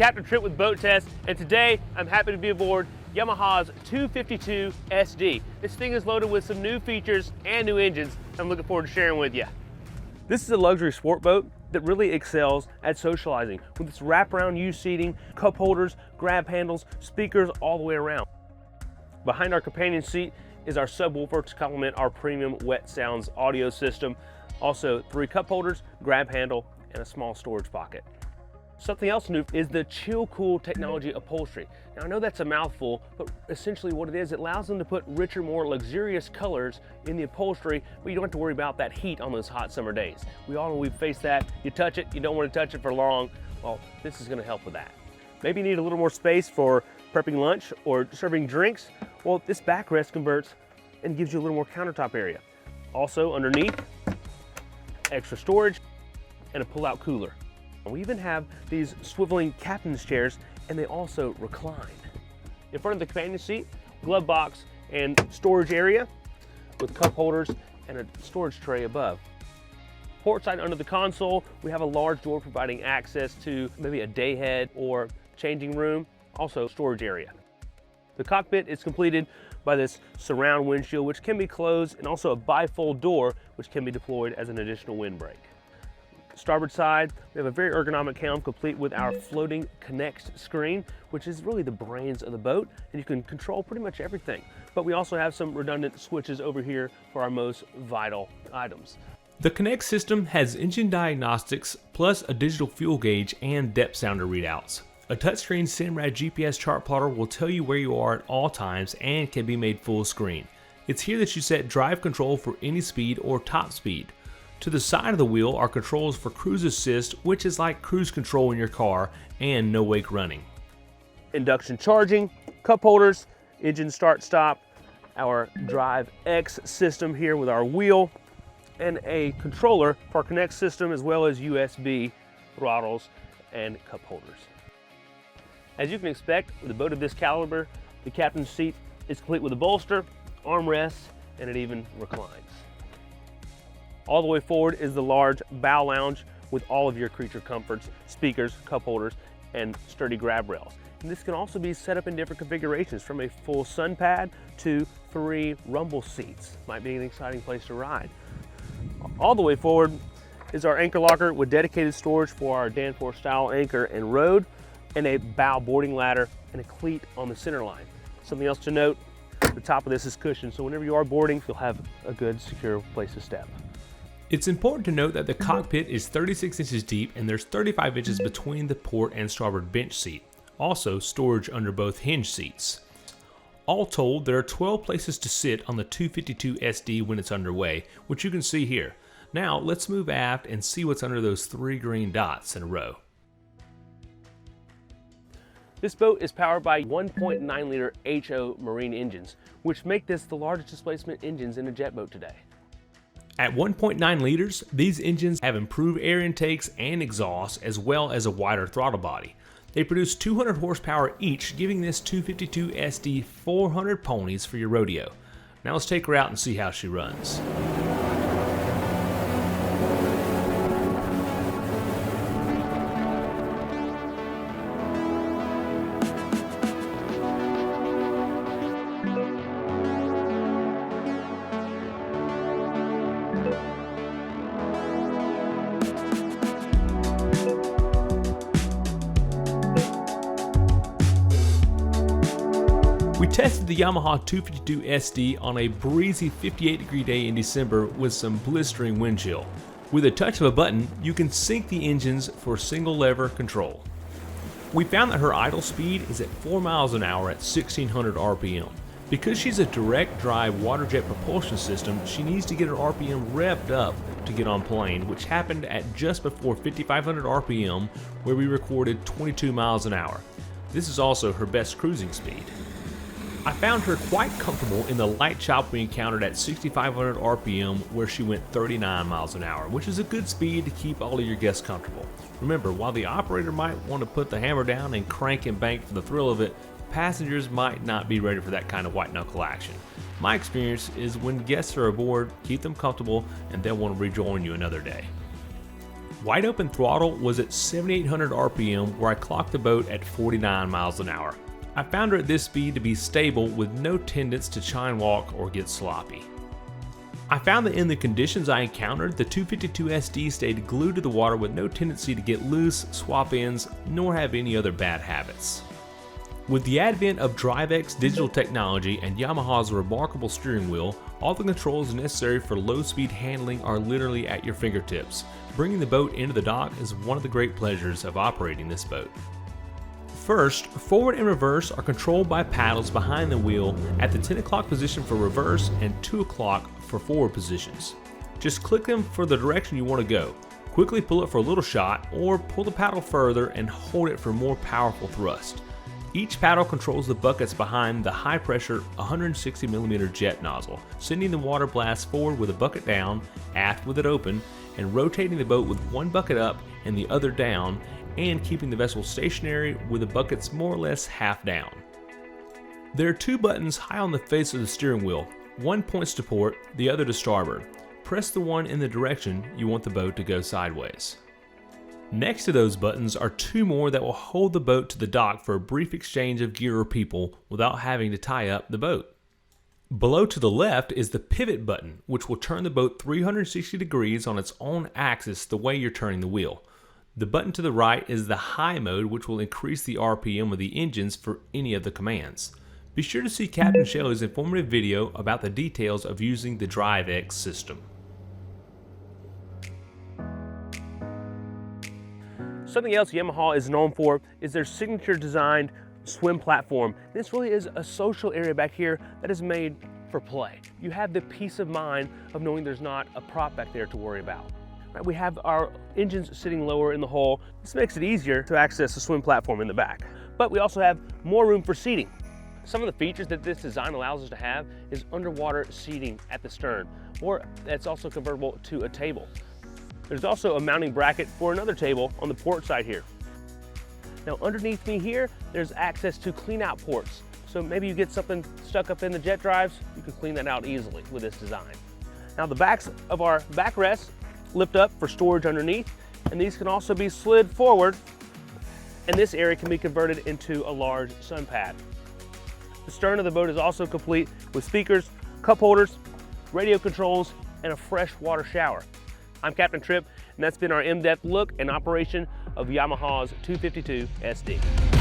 Captain Trip with Boat Test, and today I'm happy to be aboard Yamaha's 252 SD. This thing is loaded with some new features and new engines I'm looking forward to sharing with you. This is a luxury sport boat that really excels at socializing with its wraparound U seating, cup holders, grab handles, speakers all the way around. Behind our companion seat is our subwoofer to complement our premium wet sounds audio system. Also 3 cup holders, grab handle, and a small storage pocket. Something else new is the Chill Cool technology upholstery. Now I know that's a mouthful, but essentially what it is, it allows them to put richer, more luxurious colors in the upholstery, but you don't have to worry about that heat on those hot summer days. We all know we've faced that. You touch it, you don't want to touch it for long. Well, this is going to help with that. Maybe you need a little more space for prepping lunch or serving drinks. Well, this backrest converts and gives you a little more countertop area. Also underneath, extra storage and a pull-out cooler. We even have these swiveling captain's chairs, and they also recline. In front of the companion seat, glove box and storage area with cup holders and a storage tray above. Port side under the console, we have a large door providing access to maybe a day head or changing room, also storage area. The cockpit is completed by this surround windshield, which can be closed, and also a bifold door, which can be deployed as an additional windbreak. Starboard side, we have a very ergonomic helm complete with our floating Connect screen, which is really the brains of the boat, and you can control pretty much everything. But we also have some redundant switches over here for our most vital items. The Connect system has engine diagnostics, plus a digital fuel gauge and depth sounder readouts. A touchscreen Simrad GPS chart plotter will tell you where you are at all times and can be made full screen. It's here that you set drive control for any speed or top speed. To the side of the wheel are controls for cruise assist, which is like cruise control in your car, and no wake running. Induction charging, cup holders, engine start stop, our DriveX system here with our wheel, and a controller for our Connect system, as well as USB throttles and cup holders. As you can expect, with a boat of this caliber, the captain's seat is complete with a bolster, armrests, and it even reclines. All the way forward is the large bow lounge with all of your creature comforts, speakers, cup holders, and sturdy grab rails. And this can also be set up in different configurations, from a full sun pad to 3 rumble seats. Might be an exciting place to ride. All the way forward is our anchor locker with dedicated storage for our Danforth style anchor and rode, and a bow boarding ladder and a cleat on the center line. Something else to note, the top of this is cushioned, so whenever you are boarding, you'll have a good, secure place to step. It's important to note that the cockpit is 36 inches deep and there's 35 inches between the port and starboard bench seat. Also, storage under both hinge seats. All told, there are 12 places to sit on the 252 SD when it's underway, which you can see here. Now, let's move aft and see what's under those 3 green dots in a row. This boat is powered by 1.9 liter HO marine engines, which make this the largest displacement engines in a jet boat today. At 1.9 liters, these engines have improved air intakes and exhaust, as well as a wider throttle body. They produce 200 horsepower each, giving this 252 SD 400 ponies for your rodeo. Now let's take her out and see how she runs. We tested the Yamaha 252 SD on a breezy 58-degree day in December with some blistering wind chill. With a touch of a button, you can sync the engines for single lever control. We found that her idle speed is at 4 miles an hour at 1600 RPM. Because she's a direct drive water jet propulsion system, she needs to get her RPM revved up to get on plane, which happened at just before 5500 RPM, where we recorded 22 miles an hour. This is also her best cruising speed. I found her quite comfortable in the light chop we encountered at 6,500 RPM, where she went 39 miles an hour, which is a good speed to keep all of your guests comfortable. Remember, while the operator might want to put the hammer down and crank and bank for the thrill of it, passengers might not be ready for that kind of white knuckle action. My experience is when guests are aboard, keep them comfortable and they'll want to rejoin you another day. Wide open throttle was at 7,800 RPM, where I clocked the boat at 49 miles an hour. I found her at this speed to be stable with no tendency to chine walk or get sloppy. I found that in the conditions I encountered, the 252SD stayed glued to the water with no tendency to get loose, swap ends, nor have any other bad habits. With the advent of DriveX digital technology and Yamaha's remarkable steering wheel, all the controls necessary for low-speed handling are literally at your fingertips. Bringing the boat into the dock is one of the great pleasures of operating this boat. First, forward and reverse are controlled by paddles behind the wheel at the 10 o'clock position for reverse and 2 o'clock for forward positions. Just click them for the direction you want to go. Quickly pull it for a little shot, or pull the paddle further and hold it for more powerful thrust. Each paddle controls the buckets behind the high-pressure 160mm jet nozzle, sending the water blast forward with a bucket down, aft with it open, and rotating the boat with one bucket up and the other down, and keeping the vessel stationary with the buckets more or less half down. There are two buttons high on the face of the steering wheel. One points to port, the other to starboard. Press the one in the direction you want the boat to go sideways. Next to those buttons are two more that will hold the boat to the dock for a brief exchange of gear or people without having to tie up the boat. Below to the left is the pivot button, which will turn the boat 360 degrees on its own axis the way you're turning the wheel. The button to the right is the high mode, which will increase the RPM of the engines for any of the commands. Be sure to see Captain Shelley's informative video about the details of using the DriveX system. Something else Yamaha is known for is their signature designed swim platform. This really is a social area back here that is made for play. You have the peace of mind of knowing there's not a prop back there to worry about. Right, we have our engines sitting lower in the hull. This makes it easier to access the swim platform in the back. But we also have more room for seating. Some of the features that this design allows us to have is underwater seating at the stern, or it's also convertible to a table. There's also a mounting bracket for another table on the port side here. Now underneath me here, there's access to clean out ports. So maybe you get something stuck up in the jet drives, you can clean that out easily with this design. Now the backs of our backrests lift up for storage underneath, and these can also be slid forward, and this area can be converted into a large sun pad. The stern of the boat is also complete with speakers, cup holders, radio controls, and a fresh water shower. I'm Captain Tripp, and that's been our in-depth look and operation of Yamaha's 252SD.